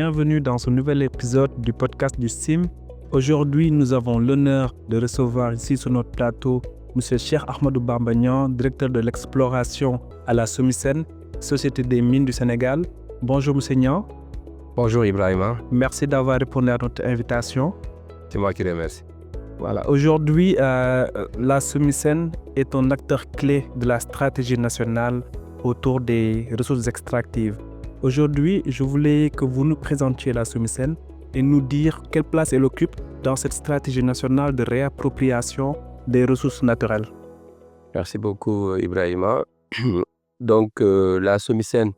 bienvenue dans ce nouvel épisode du podcast du CIM. Aujourd'hui, nous avons l'honneur de recevoir ici sur notre plateau M. Cheikh Ahmadou Bamba Niang, directeur de l'exploration à la SOMISEN, Société des mines du Sénégal. Bonjour M. Niang. Bonjour Ibrahima. Merci d'avoir répondu à notre invitation. C'est moi qui remercie. Voilà. Aujourd'hui, la SOMISEN est un acteur clé de la stratégie nationale autour des ressources extractives. Aujourd'hui, je voulais que vous nous présentiez la SOMISEN et nous dire quelle place elle occupe dans cette stratégie nationale de réappropriation des ressources naturelles. Merci beaucoup Ibrahima. Donc la SOMISEN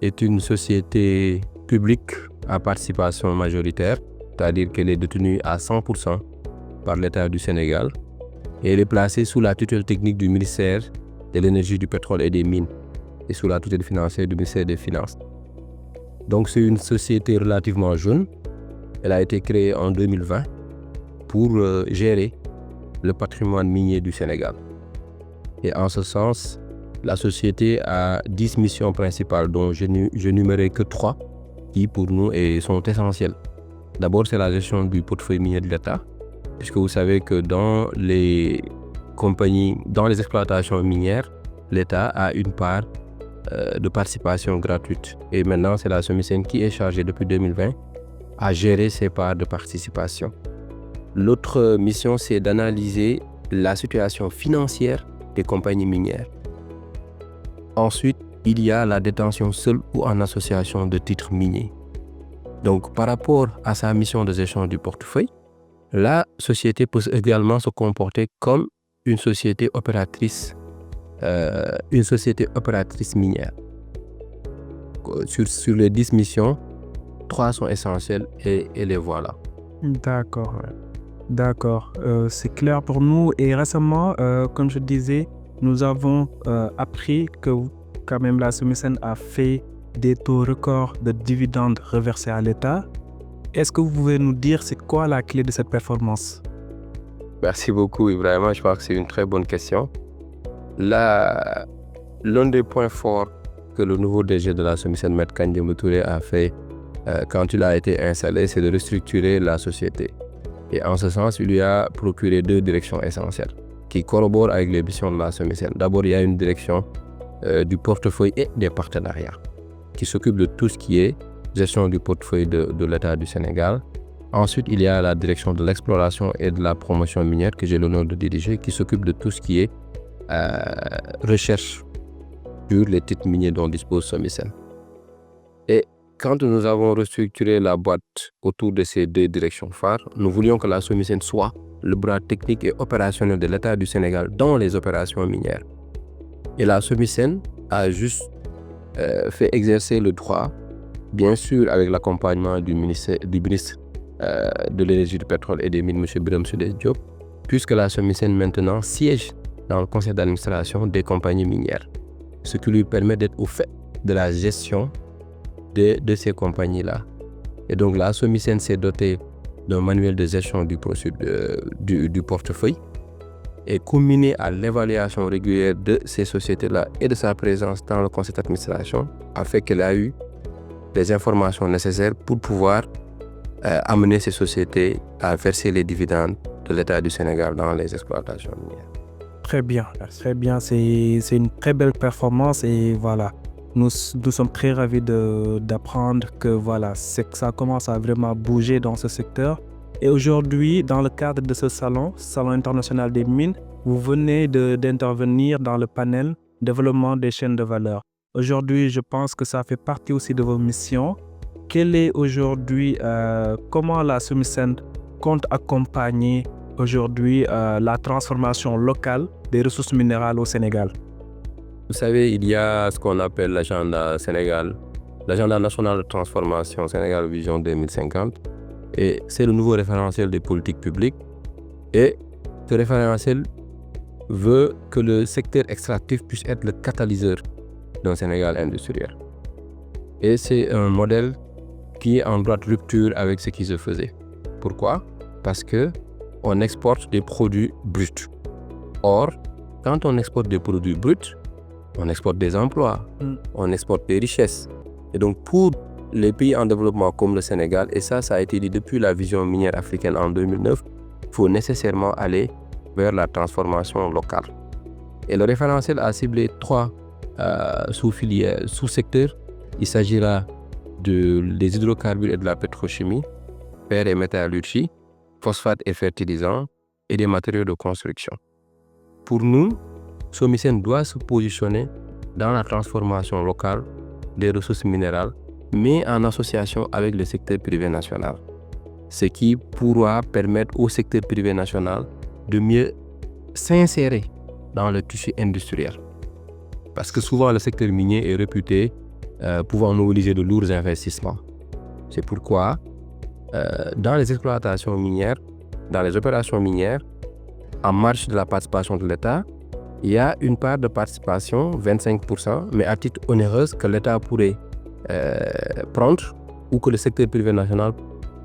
est une société publique à participation majoritaire, c'est-à-dire qu'elle est détenue à 100% par l'État du Sénégal et elle est placée sous la tutelle technique du ministère de l'Énergie, du Pétrole et des Mines et sous la tutelle financière du ministère des Finances. Donc c'est une société relativement jeune. Elle a été créée en 2020 pour gérer le patrimoine minier du Sénégal. Et en ce sens, la société a 10 missions principales dont je n'énumérerai que 3 qui pour nous sont essentielles. D'abord, c'est la gestion du portefeuille minier de l'État, puisque vous savez que dans les exploitations minières, l'État a une part de participation gratuite. Et maintenant, c'est la SOMISEN qui est chargée depuis 2020 à gérer ces parts de participation. L'autre mission, c'est d'analyser la situation financière des compagnies minières. Ensuite, il y a la détention seule ou en association de titres miniers. Donc, par rapport à sa mission de gestion du portefeuille, la société peut également se comporter comme une société opératrice minière. Sur les 10 missions, 3 sont essentielles et les voilà. D'accord. C'est clair pour nous. Et récemment, comme je disais, nous avons appris que quand même la SOMISEN a fait des taux records de dividendes reversés à l'État. Est-ce que vous pouvez nous dire c'est quoi la clé de cette performance? Merci beaucoup Ibrahima, je pense que c'est une très bonne question. L'un des points forts que le nouveau DG de la SOMISEN, M. Kandé Touré, a fait quand il a été installé, c'est de restructurer la société. Et en ce sens, il lui a procuré 2 directions essentielles qui corroborent avec les missions de la SOMISEN. D'abord, il y a une direction du portefeuille et des partenariats qui s'occupe de tout ce qui est gestion du portefeuille de l'État du Sénégal. Ensuite, il y a la direction de l'exploration et de la promotion minière que j'ai l'honneur de diriger qui s'occupe de tout ce qui est recherche sur les titres miniers dont dispose SOMISEN. Et quand nous avons restructuré la boîte autour de ces 2 directions phares, nous voulions que la SOMISEN soit le bras technique et opérationnel de l'État du Sénégal dans les opérations minières. Et la SOMISEN a juste fait exercer le droit, bien sûr avec l'accompagnement du ministre de l'Énergie, du Pétrole et des Mines, M. Birame Souleye Diop, puisque la SOMISEN maintenant siège dans le conseil d'administration des compagnies minières, ce qui lui permet d'être au fait de la gestion de ces compagnies-là. Et donc la SOMISEN s'est dotée d'un manuel de gestion du portefeuille et combiné à l'évaluation régulière de ces sociétés-là et de sa présence dans le conseil d'administration, a fait qu'elle a eu les informations nécessaires pour pouvoir amener ces sociétés à verser les dividendes de l'État du Sénégal dans les exploitations minières. Très bien. C'est une très belle performance et voilà. Nous sommes très ravis d'apprendre que ça commence à vraiment bouger dans ce secteur. Et aujourd'hui, dans le cadre de ce Salon international des mines, vous venez d'intervenir dans le panel développement des chaînes de valeur. Aujourd'hui, je pense que ça fait partie aussi de vos missions. Quelle est aujourd'hui, comment la SOMISEN compte accompagner aujourd'hui la transformation locale des ressources minérales au Sénégal? Vous savez, il y a ce qu'on appelle l'agenda national de transformation Sénégal Vision 2050 et c'est le nouveau référentiel des politiques publiques et ce référentiel veut que le secteur extractif puisse être le catalyseur d'un Sénégal industriel. Et c'est un modèle qui est en droite rupture avec ce qui se faisait. Pourquoi? Parce qu'on exporte des produits bruts. Or, quand on exporte des produits bruts, on exporte des emplois, on exporte des richesses. Et donc, pour les pays en développement comme le Sénégal, et ça a été dit depuis la vision minière africaine en 2009, il faut nécessairement aller vers la transformation locale. Et le référentiel a ciblé 3 sous-filières, sous-secteurs. Il s'agira des hydrocarbures et de la pétrochimie, fer et métallurgie, phosphate et fertilisants, et des matériaux de construction. Pour nous, SOMISEN doit se positionner dans la transformation locale des ressources minérales, mais en association avec le secteur privé national. Ce qui pourra permettre au secteur privé national de mieux s'insérer dans le tissu industriel. Parce que souvent le secteur minier est réputé pouvant mobiliser de lourds investissements. C'est pourquoi dans les exploitations minières, dans les opérations minières, en marge de la participation de l'État, il y a une part de participation, 25%, mais à titre onéreuse que l'État pourrait prendre ou que le secteur privé national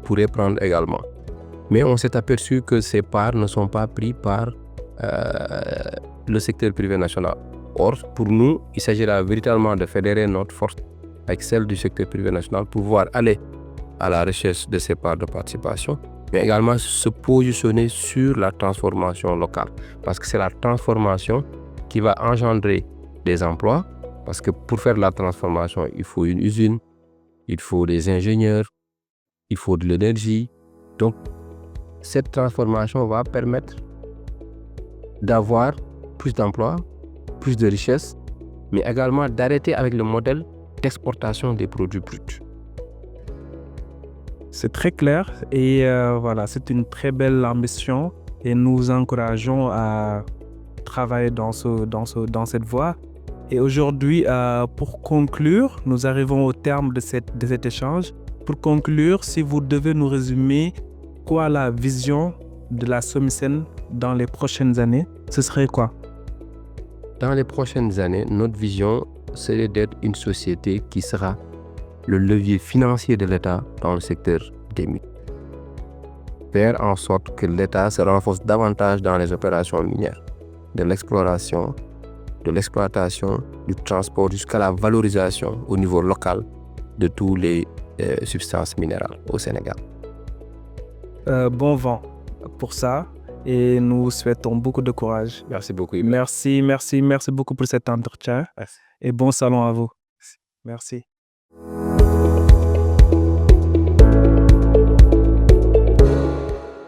pourrait prendre également. Mais on s'est aperçu que ces parts ne sont pas prises par le secteur privé national. Or, pour nous, il s'agira véritablement de fédérer notre force avec celle du secteur privé national pour pouvoir aller à la recherche de ces parts de participation, mais également se positionner sur la transformation locale. Parce que c'est la transformation qui va engendrer des emplois. Parce que pour faire la transformation, il faut une usine, il faut des ingénieurs, il faut de l'énergie. Donc, cette transformation va permettre d'avoir plus d'emplois, plus de richesses, mais également d'arrêter avec le modèle d'exportation des produits bruts. C'est très clair et voilà, c'est une très belle ambition et nous encourageons à travailler dans cette voie. Et aujourd'hui, pour conclure, nous arrivons au terme de cet échange. Pour conclure, si vous devez nous résumer quoi la vision de la SOMISEN dans les prochaines années, ce serait quoi? Dans les prochaines années, notre vision serait d'être une société qui sera le levier financier de l'État dans le secteur des mines. Faire en sorte que l'État se renforce davantage dans les opérations minières, de l'exploration, de l'exploitation, du transport jusqu'à la valorisation au niveau local de toutes les substances minérales au Sénégal. Bon vent pour ça et nous souhaitons beaucoup de courage. Merci beaucoup. Merci beaucoup pour cet entretien. Merci. Et bon salon à vous. Merci.